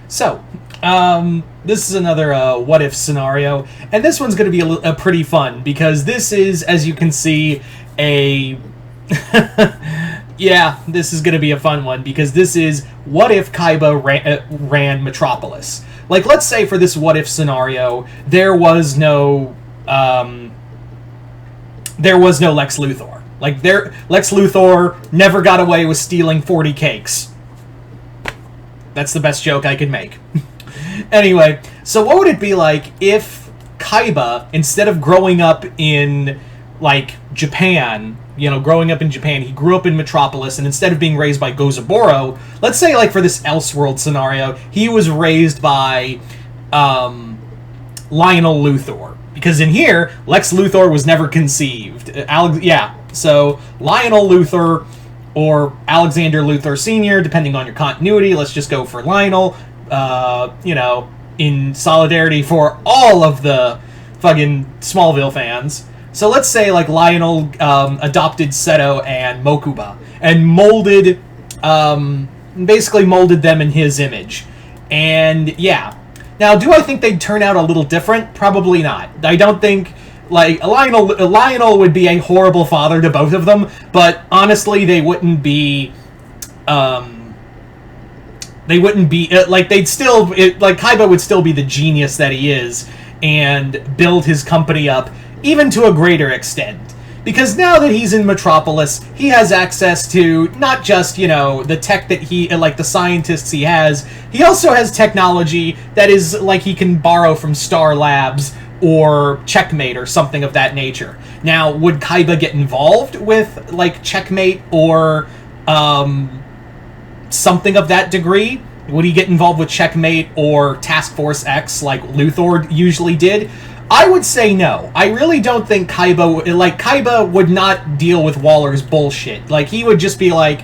So, this is another what if scenario, and this one's going to be a pretty fun because this is, as you can see, a yeah, this is going to be a fun one because this is what if Kaiba ran Metropolis. Like, let's say for this what if scenario, there was no Lex Luthor. Like, Lex Luthor never got away with stealing 40 cakes. That's the best joke I could make. Anyway, so what would it be like if Kaiba, instead of growing up in, like, Japan, growing up in Japan, he grew up in Metropolis, and instead of being raised by Gozaburo, let's say, like, for this Elseworld scenario, he was raised by, Lionel Luthor. Because in here, Lex Luthor was never conceived. So Lionel Luthor or Alexander Luthor Sr., depending on your continuity. Let's just go for Lionel, in solidarity for all of the fucking Smallville fans. So let's say, like, Lionel adopted Seto and Mokuba and basically molded them in his image. And, yeah. Now, do I think they'd turn out a little different? Probably not. I don't think... Like, Lionel would be a horrible father to both of them, but honestly, they wouldn't be, Kaiba would still be the genius that he is, and build his company up, even to a greater extent. Because now that he's in Metropolis, he has access to not just, the tech that the scientists he has, he also has technology that is, like, he can borrow from Star Labs, or Checkmate or something of that nature. Now, would Kaiba get involved with, like, Checkmate or something of that degree? Would he get involved with Checkmate or Task Force X like Luthor usually did? I would say no. I really don't think Kaiba would not deal with Waller's bullshit. Like, he would just be like,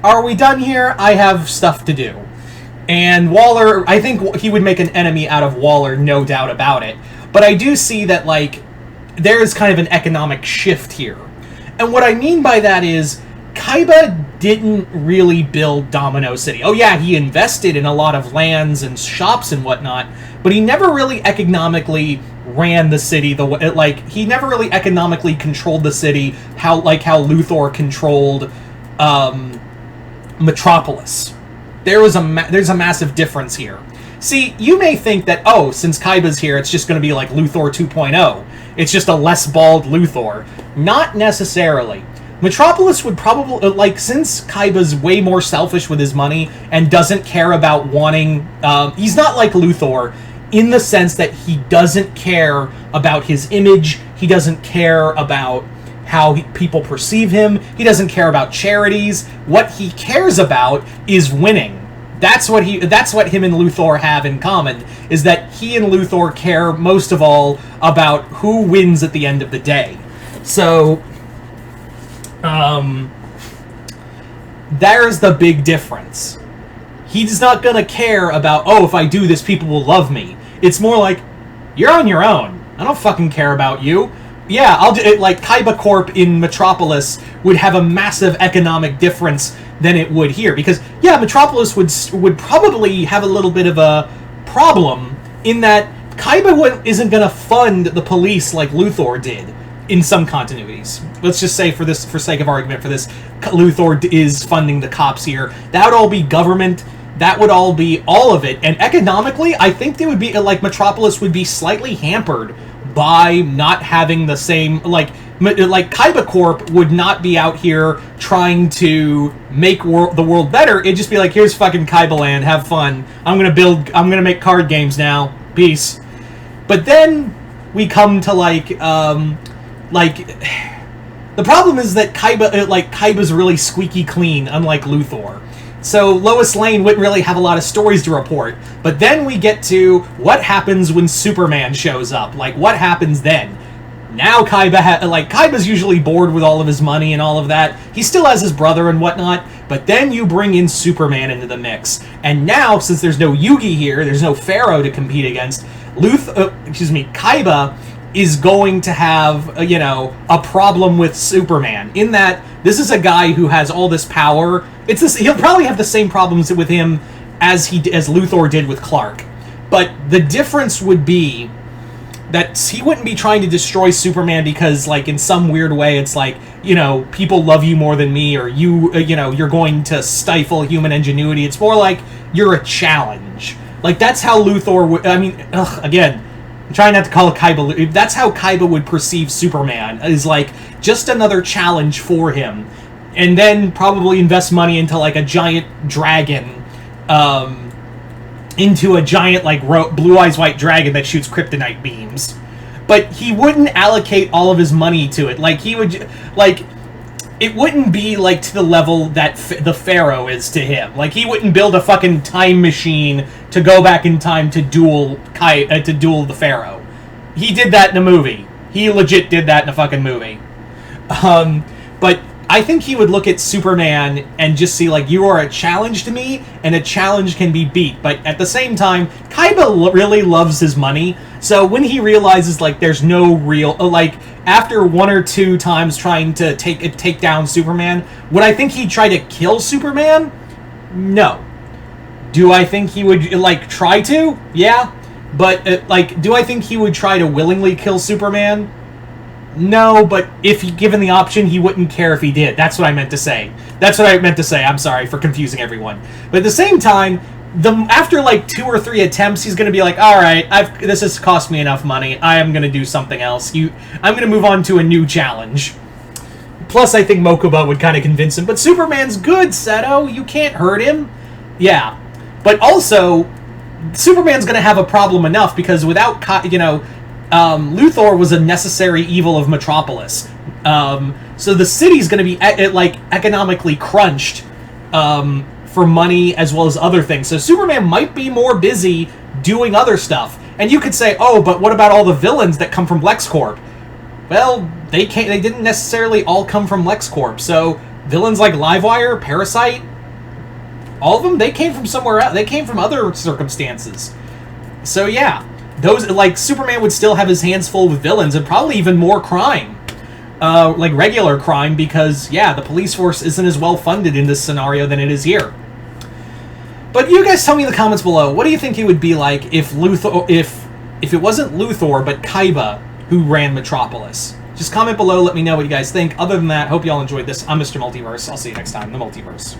are we done here? I have stuff to do. And Waller, I think he would make an enemy out of Waller, no doubt about it. But I do see that, like, there's kind of an economic shift here. And what I mean by that is, Kaiba didn't really build Domino City. Oh yeah, he invested in a lot of lands and shops and whatnot, but he never really economically ran the city. He never really economically controlled the city how Luthor controlled Metropolis. There's a massive difference here. See, you may think that, since Kaiba's here, it's just going to be like Luthor 2.0. It's just a less bald Luthor. Not necessarily. Metropolis would probably, since Kaiba's way more selfish with his money and doesn't care about wanting... he's not like Luthor in the sense that he doesn't care about his image, he doesn't care about how people perceive him, he doesn't care about charities. What he cares about is winning. That's what him and Luthor have in common, is that he and Luthor care most of all about who wins at the end of the day. So, there's the big difference. He's not gonna care about, if I do this, people will love me. It's more like, you're on your own. I don't fucking care about you. Yeah, I'll do it. Like, Kaiba Corp in Metropolis would have a massive economic difference than it would here. Because, yeah, Metropolis would probably have a little bit of a problem in that Kaiba isn't going to fund the police like Luthor did in some continuities. Let's just say, for sake of argument, Luthor is funding the cops here. That would all be government. That would all be all of it. And economically, I think they would be, Metropolis would be slightly hampered by not having the same, Kaiba Corp would not be out here trying to make the world better. It'd just be like, here's fucking Kaiba land, have fun. I'm gonna make card games now. Peace. But then we come to, the problem is that Kaiba's really squeaky clean, unlike Luthor. So Lois Lane wouldn't really have a lot of stories to report. But then we get to what happens when Superman shows up. Like, what happens then? Now Kaiba's usually bored with all of his money and all of that. He still has his brother and whatnot. But then you bring in Superman into the mix. And now, since there's no Yugi here, there's no Pharaoh to compete against, Kaiba is going to have, a problem with Superman. In that, this is a guy who has all this power. He'll probably have the same problems with him as Luthor did with Clark. But the difference would be that he wouldn't be trying to destroy Superman because, like, in some weird way, it's like, you know, people love you more than me, or you're going to stifle human ingenuity. It's more like you're a challenge. Like, that's how Luthor would... I mean, again, I'm trying not to call it Kaiba. That's how Kaiba would perceive Superman, is like just another challenge for him. And then probably invest money into, like, a giant dragon, into a giant, like, blue eyes white dragon that shoots kryptonite beams. But he wouldn't allocate all of his money to it. Like, he would, like, it wouldn't be, like, to the level that the Pharaoh is to him. Like, he wouldn't build a fucking time machine to go back in time to duel the Pharaoh. He did that in a movie. He legit did that in a fucking movie. But I think he would look at Superman and just see, like, you are a challenge to me, and a challenge can be beat. But at the same time, Kaiba really loves his money, so when he realizes, like, there's no real... like, after one or two times trying to take down Superman, would I think he'd try to kill Superman? No. Do I think he would, like, try to? Yeah. But, like, do I think he would try to willingly kill Superman? No, but if given the option, he wouldn't care if he did. That's what I meant to say. That's what I meant to say. I'm sorry for confusing everyone. But at the same time, after like 2 or 3 attempts, he's going to be like, all right, this has cost me enough money. I am going to do something else. I'm going to move on to a new challenge. Plus, I think Mokuba would kind of convince him. But Superman's good, Seto. You can't hurt him. Yeah. But also, Superman's going to have a problem enough because without, Luthor was a necessary evil of Metropolis. So the city's going to be, like, economically crunched for money as well as other things. So Superman might be more busy doing other stuff. And you could say, oh, but what about all the villains that come from LexCorp? Well, they didn't necessarily all come from LexCorp. So villains like Livewire, Parasite, all of them, they came from somewhere else. They came from other circumstances. So yeah. Those, like, Superman would still have his hands full with villains and probably even more crime. Like, regular crime, because, yeah, the police force isn't as well funded in this scenario than it is here. But you guys tell me in the comments below, what do you think it would be like if it wasn't Luthor, but Kaiba who ran Metropolis? Just comment below, let me know what you guys think. Other than that, hope you all enjoyed this. I'm Mr. Multiverse. I'll see you next time in the Multiverse.